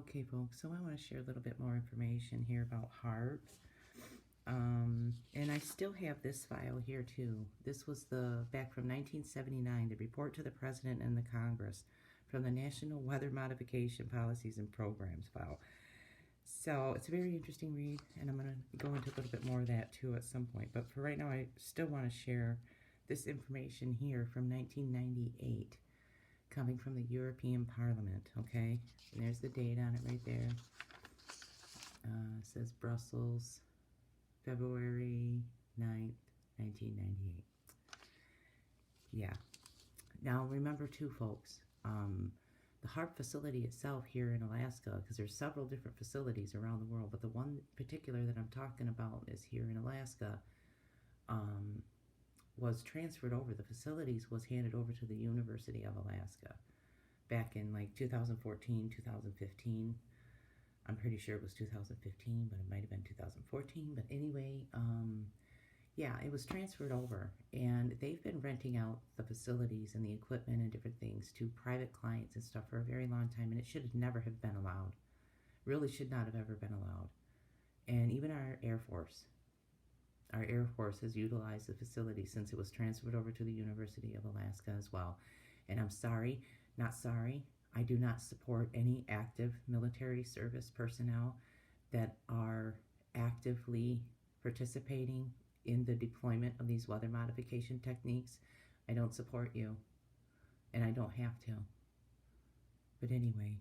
Okay, folks, so I want to share a little bit more information here about HARP. And I still have this file here too. This was back from 1979, the report to the President and the Congress from the National Weather Modification Policies and Programs file. So it's a very interesting read, and I'm going to go into a little bit more of that too at some point. But for right now, I still want to share this information here from 1998. Coming from the European Parliament, okay? And there's the date on it right there. It says Brussels, February 9th, 1998. Yeah. Now, remember too, folks, the HARP facility itself here in Alaska, because there's several different facilities around the world, but the one particular that I'm talking about is here in Alaska, was transferred over. The facilities was handed over to the University of Alaska back in like 2014, 2015. I'm pretty sure it was 2015, but it might have been 2014. But anyway, yeah, it was transferred over, and they've been renting out the facilities and the equipment and different things to private clients and stuff for a very long time, and it should have never have been allowed. Really should not have ever been allowed. And even our Air Force has utilized the facility since it was transferred over to the University of Alaska as well. And I'm sorry, not sorry, I do not support any active military service personnel that are actively participating in the deployment of these weather modification techniques. I don't support you, and I don't have to. But anyway,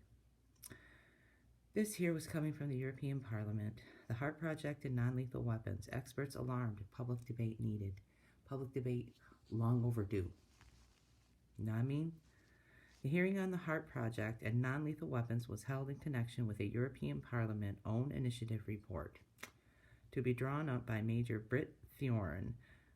this here was coming from the European Parliament. The HARP project and non-lethal weapons. Experts alarmed. Public debate needed. Public debate long overdue. You know what I mean? The hearing on the HARP project and non-lethal weapons was held in connection with a European Parliament own initiative report to be drawn up by Major Britt Thorn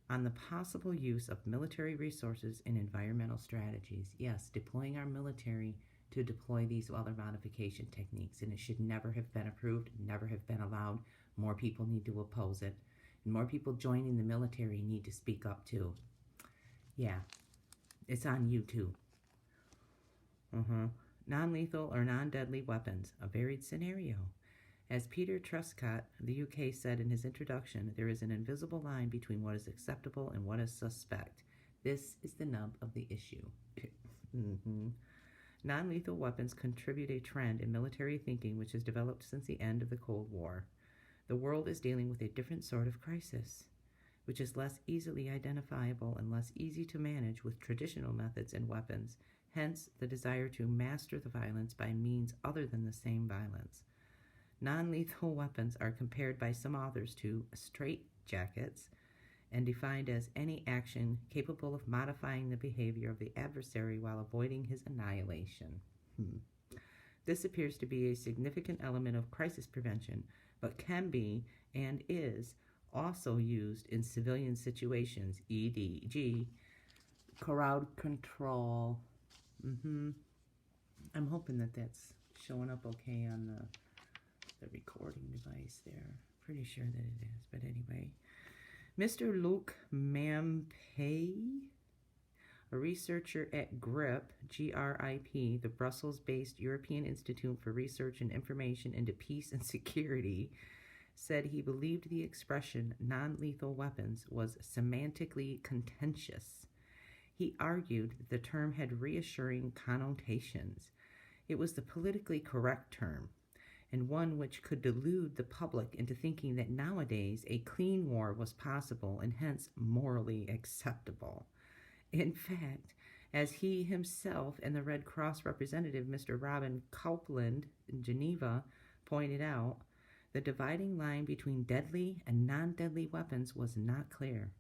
on the possible use of military resources in environmental strategies. Yes, deploying our military to deploy these weather modification techniques, and it should never have been approved, never have been allowed. More people need to oppose it, and more people joining the military need to speak up too. Yeah, it's on YouTube. Non-lethal or non-deadly weapons, a varied scenario. As Peter Truscott of the UK said in his introduction, there is an invisible line between what is acceptable and what is suspect. This is the nub of the issue. Non-lethal weapons contribute a trend in military thinking which has developed since the end of the Cold War. The world is dealing with a different sort of crisis, which is less easily identifiable and less easy to manage with traditional methods and weapons, hence the desire to master the violence by means other than the same violence. Non-lethal weapons are compared by some authors to straitjackets and defined as any action capable of modifying the behavior of the adversary while avoiding his annihilation. This appears to be a significant element of crisis prevention, but can be and is also used in civilian situations, e.g., crowd control. I'm hoping that that's showing up okay on the recording device there. Pretty sure that it is, but anyway. Mr. Luc Mampay, a researcher at GRIP, G-R-I-P, the Brussels-based European Institute for Research and Information into Peace and Security, said he believed the expression non-lethal weapons was semantically contentious. He argued that the term had reassuring connotations. It was the politically correct term, and one which could delude the public into thinking that nowadays a clean war was possible and hence morally acceptable. In fact, as he himself and the Red Cross representative, Mr. Robin Copeland in Geneva, pointed out, the dividing line between deadly and non-deadly weapons was not clear.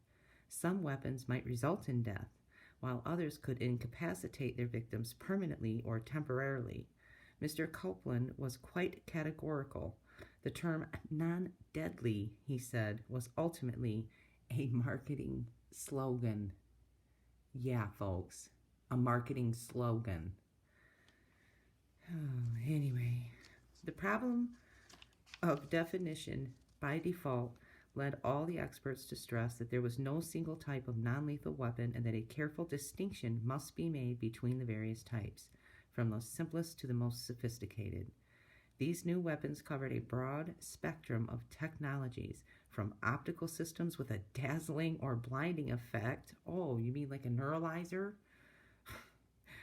Some weapons might result in death, while others could incapacitate their victims permanently or temporarily. Mr. Copeland was quite categorical. The term non-deadly, he said, was ultimately a marketing slogan. Yeah, folks, a marketing slogan. Anyway, the problem of definition by default led all the experts to stress that there was no single type of non-lethal weapon and that a careful distinction must be made between the various types, from the simplest to the most sophisticated. These new weapons covered a broad spectrum of technologies, from optical systems with a dazzling or blinding effect, oh, you mean like a neuralizer?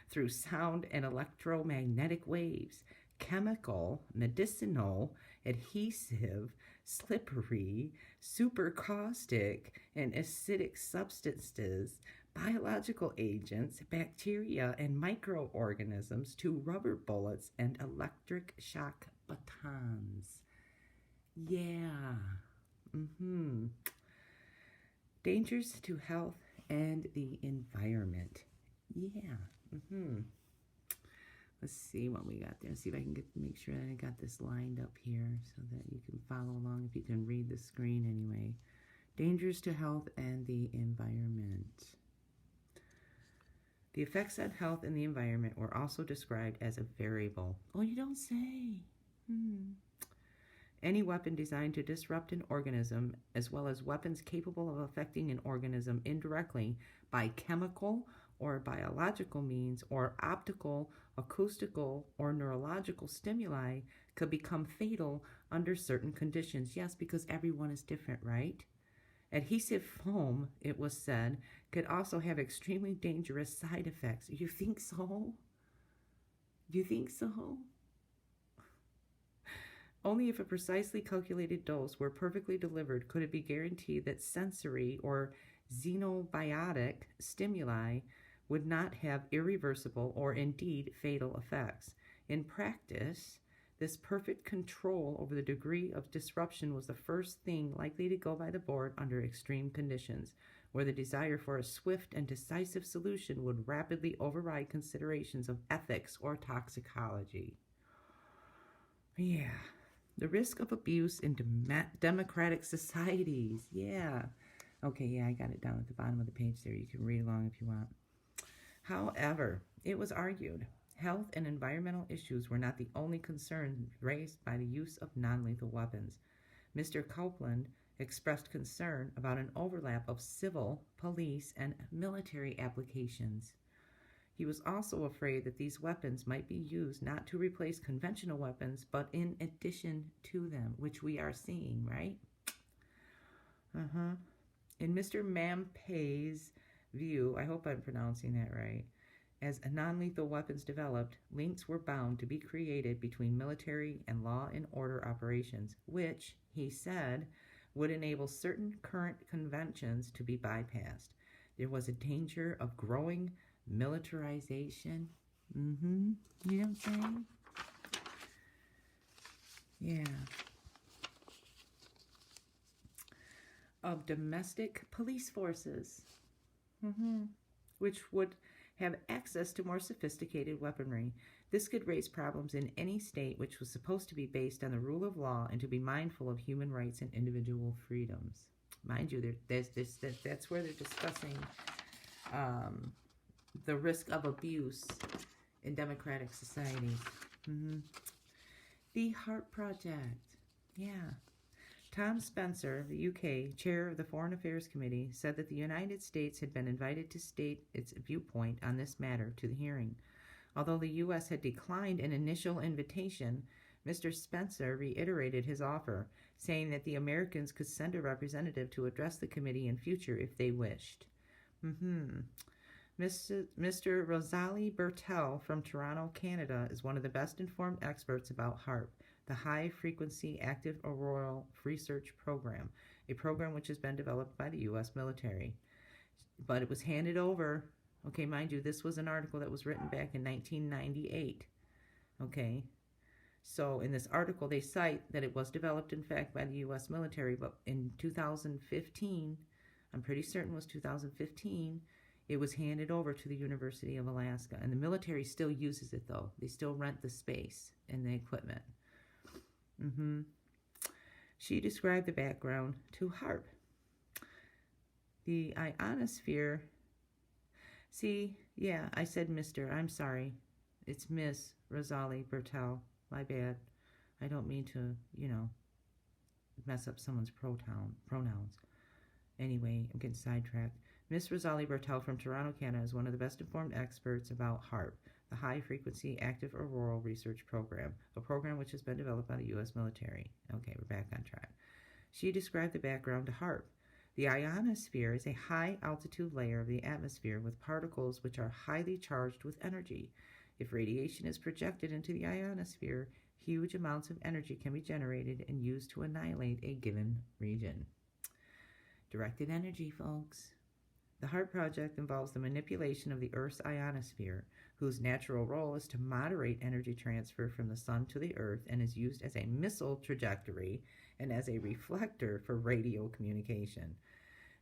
Through sound and electromagnetic waves, chemical, medicinal, adhesive, slippery, supercaustic, and acidic substances, biological agents, bacteria, and microorganisms, to rubber bullets and electric shock batons. Yeah. Dangers to health and the environment. Yeah. Let's see what we got there. See if I can make sure that I got this lined up here so that you can follow along if you can read the screen anyway. Dangers to health and the environment. The effects on health and the environment were also described as a variable. Oh, you don't say. Any weapon designed to disrupt an organism, as well as weapons capable of affecting an organism indirectly by chemical or biological means, or optical, acoustical, or neurological stimuli, could become fatal under certain conditions. Yes, because everyone is different, right? Adhesive foam, it was said, could also have extremely dangerous side effects. You think so? You think so? Only if a precisely calculated dose were perfectly delivered could it be guaranteed that sensory or xenobiotic stimuli would not have irreversible or indeed fatal effects. In practice, this perfect control over the degree of disruption was the first thing likely to go by the board under extreme conditions, where the desire for a swift and decisive solution would rapidly override considerations of ethics or toxicology. Yeah. The risk of abuse in democratic societies. Yeah. Okay, yeah, I got it down at the bottom of the page there. You can read along if you want. However, it was argued health and environmental issues were not the only concern raised by the use of non-lethal weapons. Mr. Copeland expressed concern about an overlap of civil, police, and military applications. He was also afraid that these weapons might be used not to replace conventional weapons, but in addition to them, which we are seeing, right? In Mr. Mampay's view, I hope I'm pronouncing that right, as non-lethal weapons developed, links were bound to be created between military and law and order operations, which, he said, would enable certain current conventions to be bypassed. There was a danger of growing militarization. You know what I'm saying? Yeah. Of domestic police forces, which would have access to more sophisticated weaponry. This could raise problems in any state which was supposed to be based on the rule of law and to be mindful of human rights and individual freedoms. Mind you, that's where they're discussing the risk of abuse in democratic societies. The HAARP Project. Yeah. Tom Spencer, the UK chair of the Foreign Affairs Committee, said that the United States had been invited to state its viewpoint on this matter to the hearing. Although the U.S. had declined an initial invitation, Mr. Spencer reiterated his offer, saying that the Americans could send a representative to address the committee in future if they wished. Mr. Rosalie Bertel from Toronto, Canada, is one of the best informed experts about HAARP, the High Frequency Active Auroral Research Program, a program which has been developed by the U.S. military. But it was handed over. Okay, mind you, this was an article that was written back in 1998. Okay, so in this article, they cite that it was developed, in fact, by the U.S. military, but in 2015, I'm pretty certain it was 2015, it was handed over to the University of Alaska. And the military still uses it, though. They still rent the space and the equipment. She described the background to HAARP. The ionosphere. See, yeah, I said Mr. I'm sorry. It's Miss Rosalie Bertel. My bad. I don't mean to, mess up someone's pronouns. Anyway, I'm getting sidetracked. Miss Rosalie Bertel from Toronto, Canada is one of the best informed experts about HAARP, the High Frequency Active Auroral Research Program, a program which has been developed by the U.S. military. Okay, we're back on track. She described the background to HAARP. The ionosphere is a high-altitude layer of the atmosphere with particles which are highly charged with energy. If radiation is projected into the ionosphere, huge amounts of energy can be generated and used to annihilate a given region. Directed energy, folks. The HAARP project involves the manipulation of the Earth's ionosphere, whose natural role is to moderate energy transfer from the Sun to the Earth and is used as a missile trajectory and as a reflector for radio communication.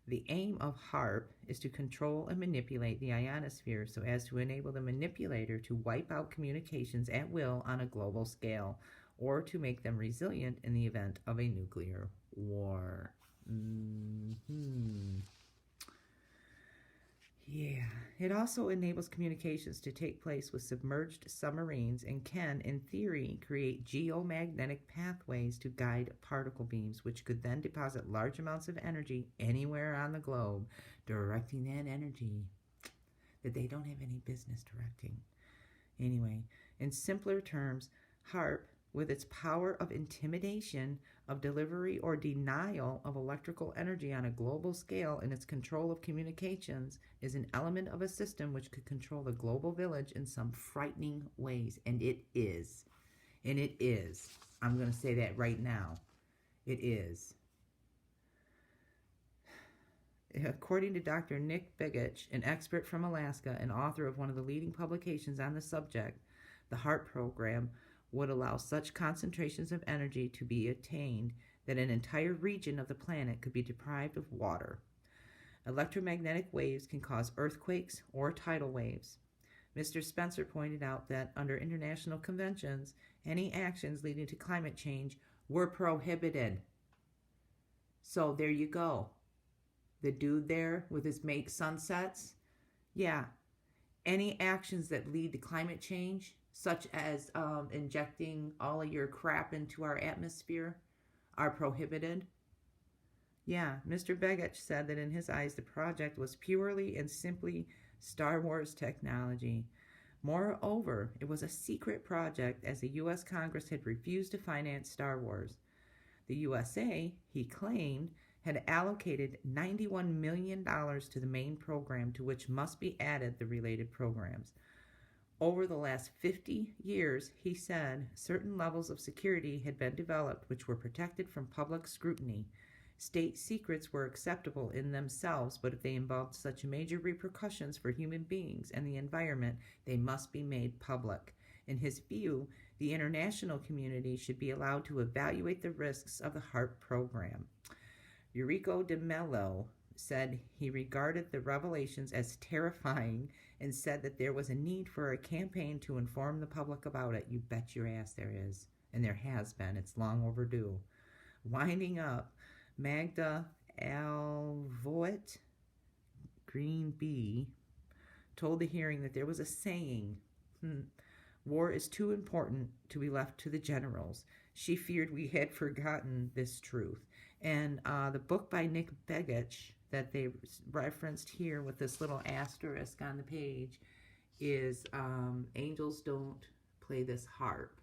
The aim of HAARP is to control and manipulate the ionosphere so as to enable the manipulator to wipe out communications at will on a global scale, or to make them resilient in the event of a nuclear war. Yeah, it also enables communications to take place with submerged submarines and can, in theory, create geomagnetic pathways to guide particle beams, which could then deposit large amounts of energy anywhere on the globe, directing that energy that they don't have any business directing. Anyway, in simpler terms, HAARP, with its power of intimidation, of delivery or denial of electrical energy on a global scale, and its control of communications, is an element of a system which could control the global village in some frightening ways. And it is. And it is. I'm going to say that right now. It is. According to Dr. Nick Begich, an expert from Alaska and author of one of the leading publications on the subject, the HAARP program would allow such concentrations of energy to be attained that an entire region of the planet could be deprived of water. Electromagnetic waves can cause earthquakes or tidal waves. Mr. Spencer pointed out that under international conventions, any actions leading to climate change were prohibited. So there you go. The dude there with his make sunsets, yeah. Any actions that lead to climate change, such as injecting all of your crap into our atmosphere, are prohibited. Yeah, Mr. Begich said that in his eyes the project was purely and simply Star Wars technology. Moreover, it was a secret project as the U.S. Congress had refused to finance Star Wars. The USA, he claimed, had allocated $91 million to the main program, to which must be added the related programs. Over the last 50 years, he said, certain levels of security had been developed which were protected from public scrutiny. State secrets were acceptable in themselves, but if they involved such major repercussions for human beings and the environment, they must be made public. In his view, the international community should be allowed to evaluate the risks of the HAARP program. Eurico de Mello said he regarded the revelations as terrifying and said that there was a need for a campaign to inform the public about it. You bet your ass there is. And there has been. It's long overdue. Winding up, Magda Alvoet Green Bee told the hearing that there was a saying, war is too important to be left to the generals. She feared we had forgotten this truth. And the book by Nick Begich that they referenced here with this little asterisk on the page is Angels Don't Play This Harp.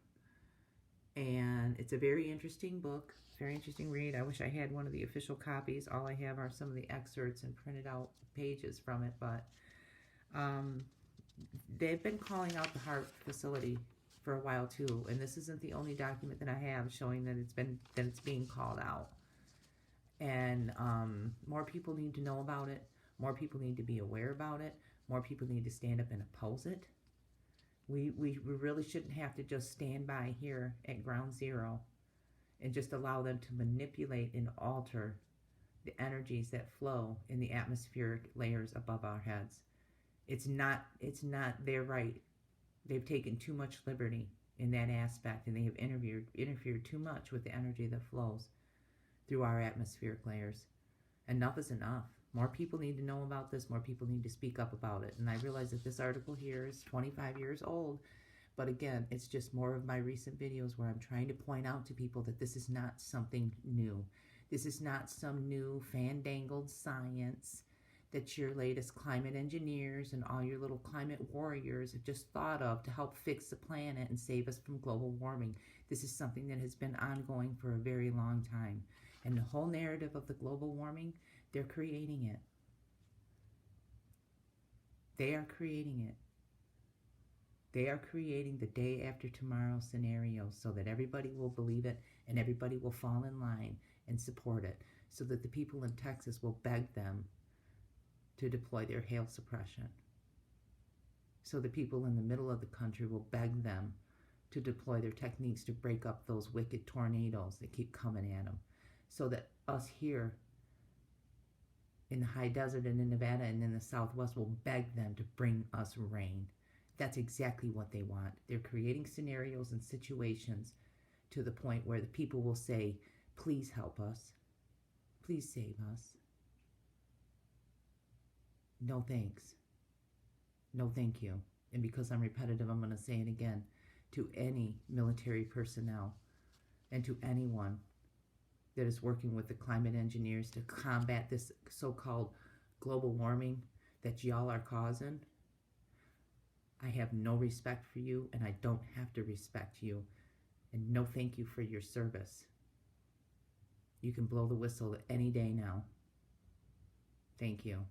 And it's a very interesting book, very interesting read. I wish I had one of the official copies. All I have are some of the excerpts and printed out pages from it, but they've been calling out the HAARP facility for a while too, and this isn't the only document that I have showing that it's being called out. And more people need to know about it. More people need to be aware about it. More people need to stand up and oppose it. We really shouldn't have to just stand by here at ground zero and just allow them to manipulate and alter the energies that flow in the atmospheric layers above our heads. It's not their right. They've taken too much liberty in that aspect, and they have interfered too much with the energy that flows through our atmospheric layers. Enough is enough. More people need to know about this. More people need to speak up about it. And I realize that this article here is 25 years old, but again, it's just more of my recent videos where I'm trying to point out to people that this is not something new. This is not some new fandangled science that your latest climate engineers and all your little climate warriors have just thought of to help fix the planet and save us from global warming. This is something that has been ongoing for a very long time. And the whole narrative of the global warming, they're creating it. They are creating it. They are creating the day after tomorrow scenario so that everybody will believe it and everybody will fall in line and support it, so that the people in Texas will beg them to deploy their hail suppression. So the people in the middle of the country will beg them to deploy their techniques to break up those wicked tornadoes that keep coming at them. So that us here in the high desert and in Nevada and in the Southwest will beg them to bring us rain. That's exactly what they want. They're creating scenarios and situations to the point where the people will say, please help us. Please save us. No thanks. No thank you. And because I'm repetitive, I'm going to say it again. To any military personnel and to anyone that is working with the climate engineers to combat this so-called global warming that y'all are causing, I have no respect for you, and I don't have to respect you. And no thank you for your service. You can blow the whistle any day now. Thank you.